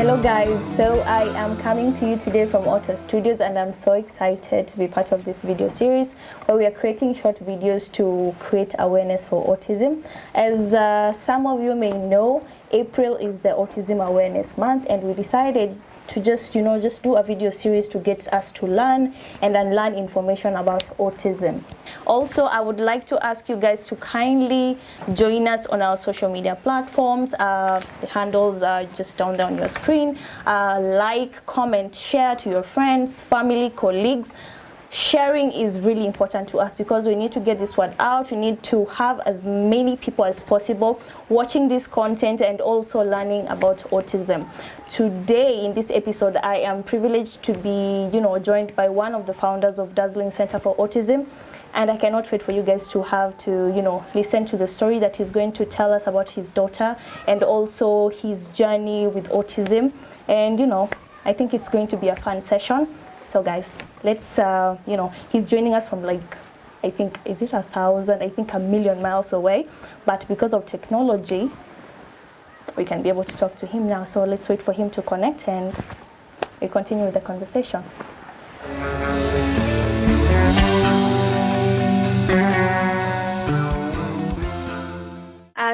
Hello guys, so I am coming to you today from Auto Studios and I'm so excited to be part of this video series where we are creating short videos to create awareness for autism. As some of you may know, April is the Autism Awareness Month and we decided to just do a video series to get us to learn and unlearn information about autism. Also, I would like to ask you guys to kindly join us on our social media platforms. The handles are just down there on your screen. Like, comment, share to your friends, family, colleagues. Sharing is really important to us because we need to get this word out. We need to have as many people as possible watching this content and also learning about autism. Today in this episode, I am privileged to be, joined by one of the founders of Dazzling Center for Autism. And I cannot wait for you guys to have to, listen to the story that he's going to tell us about his daughter and also his journey with autism. And, I think it's going to be a fun session. So guys, let's, he's joining us from I think, is it 1,000? I think 1,000,000 miles away. But because of technology, we can be able to talk to him now. So let's wait for him to connect and we continue with the conversation.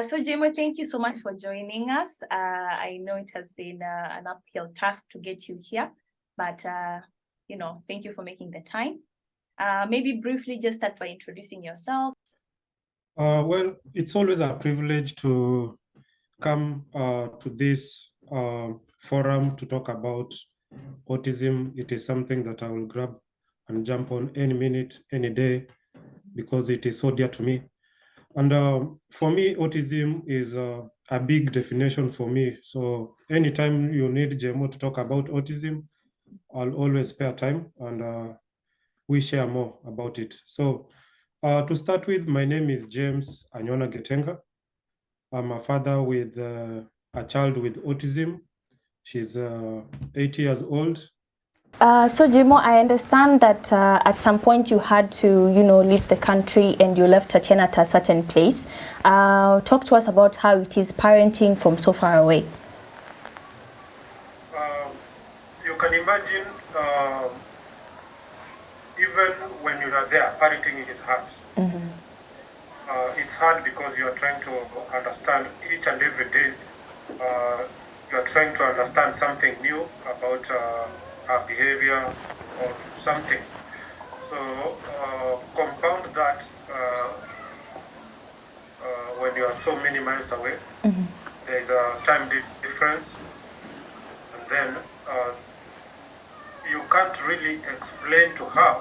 So Jemo, thank you so much for joining us. I know it has been an uphill task to get you here, but thank you for making the time. Maybe briefly just start by introducing yourself. Well, it's always a privilege to come to this forum to talk about autism. It is something that I will grab and jump on any minute, any day, because it is so dear to me. And for me, autism is a big definition for me. So anytime you need Jemo to talk about autism, I'll always spare time and we share more about it. So to start with, my name is James Anyona Getenga. I'm a father with a child with autism. She's 8 years old. So Jemo, I understand that at some point you had to, leave the country and you left Tatiana at a certain place. Talk to us about how it is parenting from so far away. You can imagine, even when you are there, parenting is hard. Mm-hmm. It's hard because you are trying to understand each and every day. You are trying to understand something new about her behavior or something. So compound that when you are so many miles away, mm-hmm. There is a time difference, and then you can't really explain to her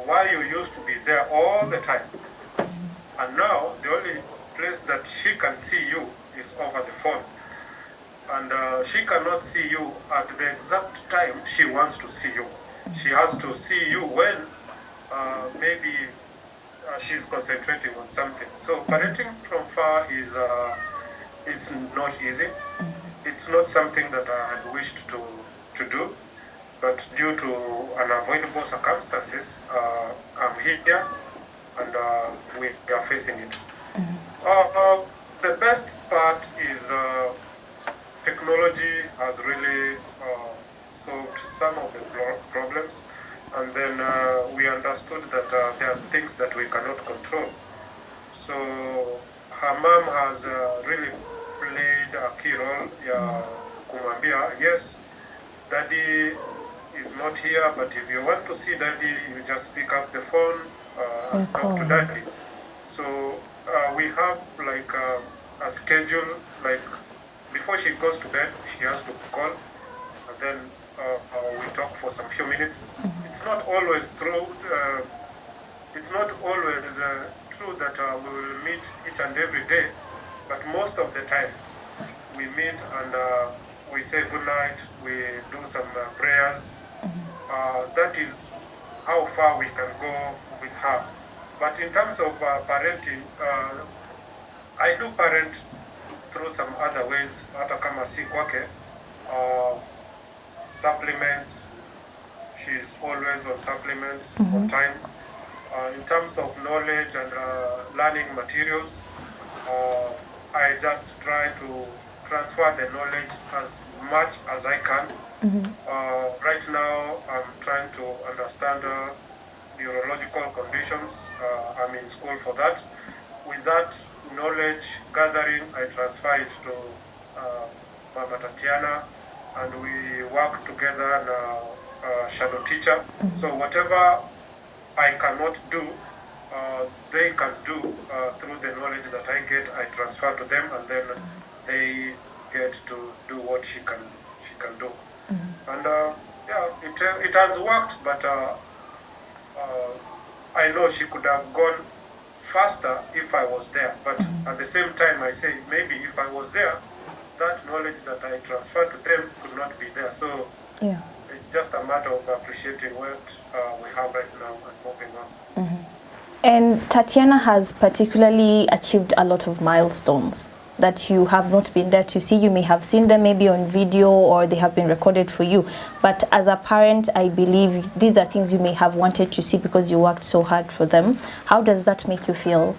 why you used to be there all the time. Mm-hmm. And now the only place that she can see you is over the phone. And she cannot see you at the exact time she wants to see you. She has to see you when maybe she's concentrating on something. So parenting from far is not easy. It's not something that I had wished to do, but due to unavoidable circumstances, I'm here and we are facing it. The best part is technology has really solved some of the problems, and then we understood that there are things that we cannot control. So her mom has really played a key role. Kumwambia, yes, daddy is not here, but if you want to see daddy, you just pick up the phone and talk to daddy. So we have like a schedule, like before she goes to bed, she has to call, and then we talk for some few minutes. Mm-hmm. It's not always true. It's not always true that we will meet each and every day, but most of the time we meet and we say good night. We do some prayers. Mm-hmm. That is how far we can go with her. But in terms of parenting, I do parent through some other ways, hata kama si kwake. Supplements, she's always on supplements, mm-hmm. on time. In terms of knowledge and learning materials, I just try to transfer the knowledge as much as I can. Right now, I'm trying to understand neurological conditions. I'm in school for that. With that knowledge gathering, I transfer it to Mama Tatiana, and we work together and shadow teacher. So whatever I cannot do, they can do through the knowledge that I get. I transfer to them, and then they get to do what she can do. And yeah, it has worked, but I know she could have gone faster if I was there. But at the same time, I say maybe if I was there, that knowledge that I transferred to them could not be there. So Yeah. it's just a matter of appreciating what we have right now and moving on. And Tatiana has particularly achieved a lot of milestones that you have not been there to see. You may have seen them maybe on video or they have been recorded for you. But as a parent, I believe these are things you may have wanted to see because you worked so hard for them. How does that make you feel?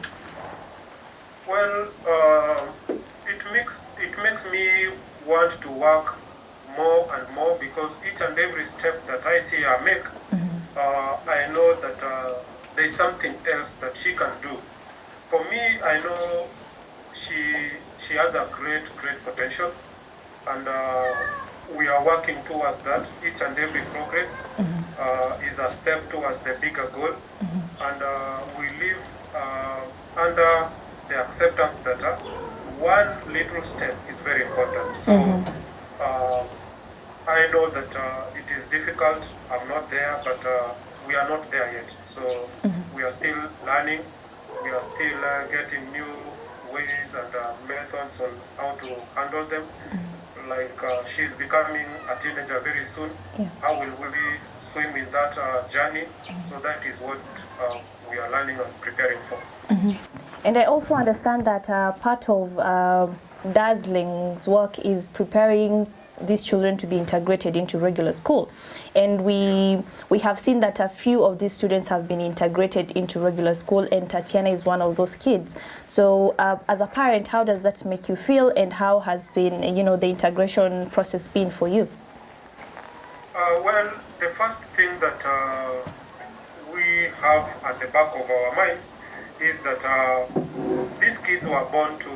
Well, it makes me want to work more and more, because each and every step that I see her make, I know that there's something else that she can do. For me, I know she has a great potential, and we are working towards that. Each and every progress is a step towards the bigger goal, and we live under the acceptance that one little step is very important. So I know that it is difficult. I'm not there, but we are not there yet. So we are still learning. We are still getting new ways and methods on how to handle them. Like she's becoming a teenager very soon. How will we swim in that journey? So that is what we are learning and preparing for. And I also understand that part of Dazzling's work is preparing these children to be integrated into regular school. And we have seen that a few of these students have been integrated into regular school, and Tatiana is one of those kids. So as a parent, how does that make you feel, and how has been, you know, the integration process been for you? Well, the first thing that we have at the back of our minds is that these kids were born to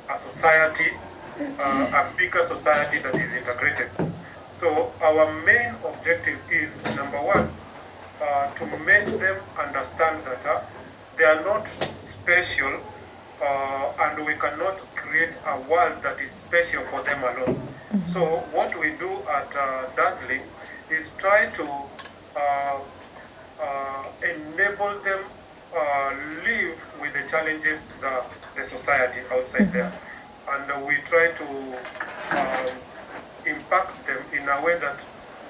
a society, a bigger society that is integrated. So our main objective is, number one, to make them understand that they are not special, and we cannot create a world that is special for them alone. So what we do at Dazzling is try to enable them live with the challenges that the society outside there. And we try to impact them in a way that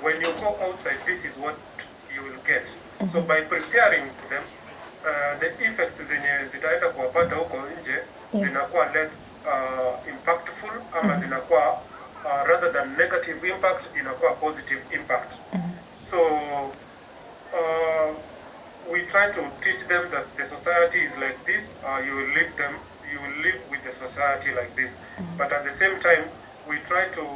when you go outside, this is what you will get. So by preparing them, the effects zenye zitaenda kuwapata huko nje zinakuwa less impactful, ama zinakuwa rather than negative impact, inakuwa positive impact. So we try to teach them that the society is like this. You will live with the society like this. But at the same time, we try to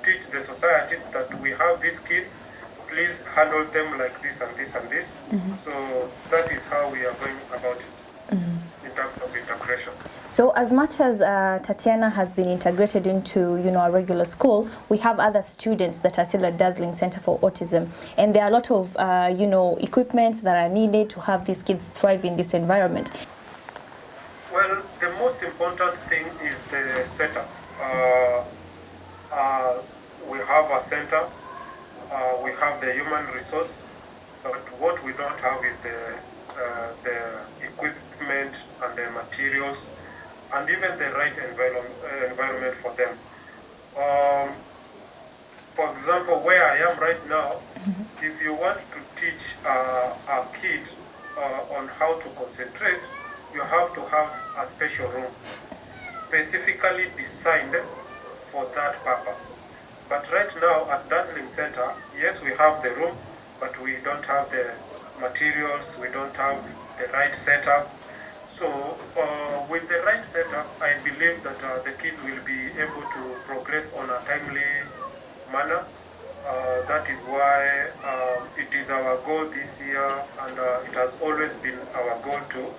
teach the society that we have these kids, please handle them like this and this and this. So that is how we are going about it in terms of integration. So as much as Tatiana has been integrated into, you know, a regular school, we have other students that are still at Dazzling Center for Autism, and there are a lot of you know, equipments that are needed to have these kids thrive in this environment. Well, the most important thing is the setup. We have a center, we have the human resource, but what we don't have is the equipment and the materials, and even the right environment for them. For example, where I am right now, if you want to teach a kid on how to concentrate, you have to have a special room specifically designed for that purpose. But right now at Dazzling Center, yes, we have the room, but we don't have the materials, we don't have the right setup. So with the right setup, I believe that the kids will be able to progress on a timely manner. That is why it is our goal this year, and it has always been our goal to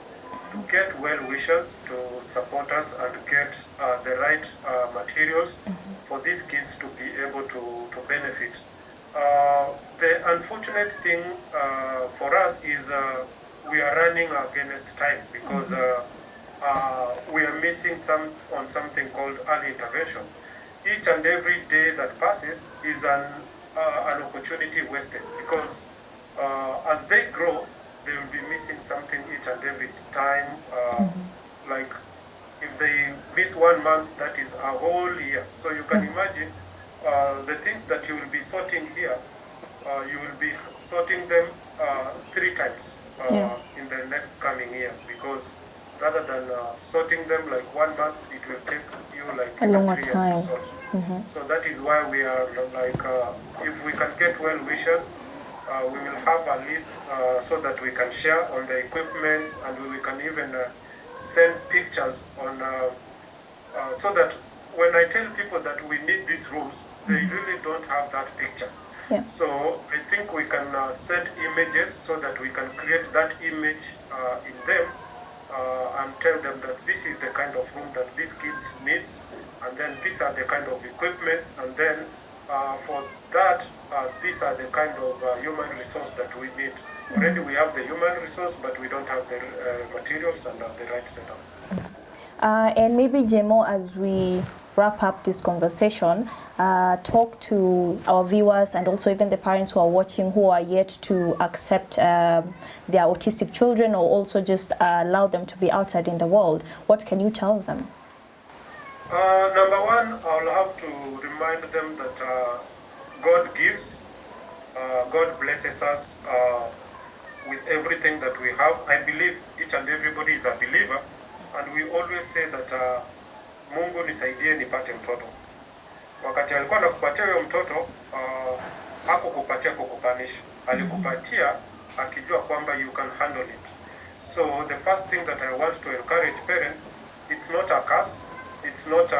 get well-wishers to support us and get the right materials for these kids to be able to benefit. The unfortunate thing for us is we are running against time because we are missing on something called early intervention. Each and every day that passes is an opportunity wasted, because as they grow, they will be missing something each and every time. Like if they miss 1 month, that is a whole year. So you can imagine the things that you will be sorting here, you will be sorting them 3 times in the next coming years, because rather than sorting them like 1 month, it will take you like a longer 3 years time to sort. So that is why we are like, if we can get well wishers, we will have a list so that we can share on the equipments, and we can even send pictures on, so that when I tell people that we need these rooms, they really don't have that picture. So I think we can send images so that we can create that image in them and tell them that this is the kind of room that these kids needs, and then these are the kind of equipments, and then for that, these are the kind of human resource that we need. Already we have the human resource, but we don't have the materials and the right setup. And maybe, Jemo, as we wrap up this conversation, talk to our viewers and also even the parents who are watching who are yet to accept their autistic children, or also just allow them to be outside in the world. What can you tell them? Number one, I'll have to remind them that God gives, God blesses us with everything that we have. I believe each and everybody is a believer, and we always say that Mungu nisaidie nipate mtoto. Wakati alikuwa anakupatia huyo mtoto, hakukupatia kukupanish. Alikupatia akijua kwamba you can handle it. So the first thing that I want to encourage parents, it's not a curse. It's not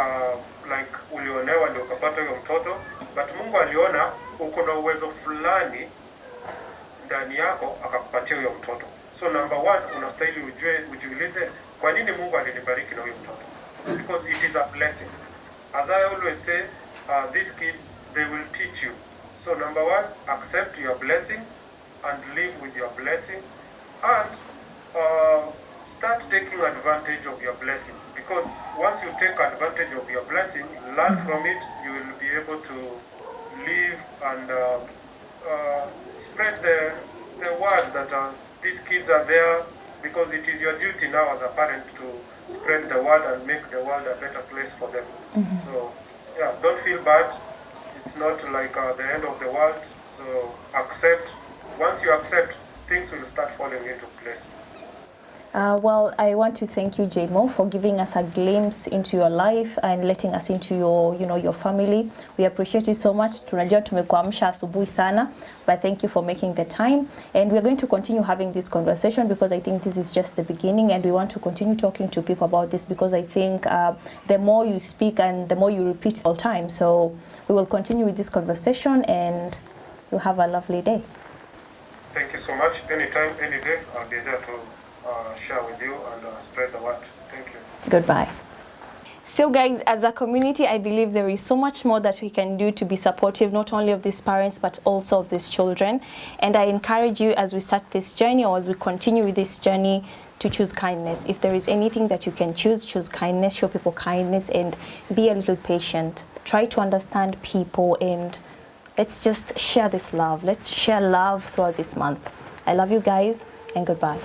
like ulionewa ndio ukapata huyo mtoto, but Mungu aliona uko na uwezo fulani ndani yako akakupatia huyo mtoto. So number one, unastahili ujiulize kwa nini Mungu alinibariki na huyo mtoto? Because it is a blessing. As I always say, these kids, they will teach you. So number one, accept your blessing and live with your blessing, and start taking advantage of your blessing. Because once you take advantage of your blessing, learn from it, you will be able to live and spread the word that these kids are there, because it is your duty now as a parent to spread the word and make the world a better place for them. So yeah, don't feel bad. It's not like the end of the world. So accept. Once you accept, things will start falling into place. Well, I want to thank you, Jemo, for giving us a glimpse into your life and letting us into your, your family. We appreciate you so much. Tunajua tumekuamsha asubuhi sana, but thank you for making the time. And we're going to continue having this conversation, because I think this is just the beginning, and we want to continue talking to people about this, because I think the more you speak and the more you repeat all the time. So we will continue with this conversation, and you have a lovely day. Thank you so much. Anytime, any day, I'll be there to share with you and spread the word. Thank you. Goodbye. So guys, as a community, I believe there is so much more that we can do to be supportive, not only of these parents, but also of these children. And I encourage you, as we start this journey, or as we continue with this journey, to choose kindness. If there is anything that you can choose kindness, show people kindness, and be a little patient. Try to understand people, and let's just share this love. Let's share love throughout this month. I love you guys, and goodbye.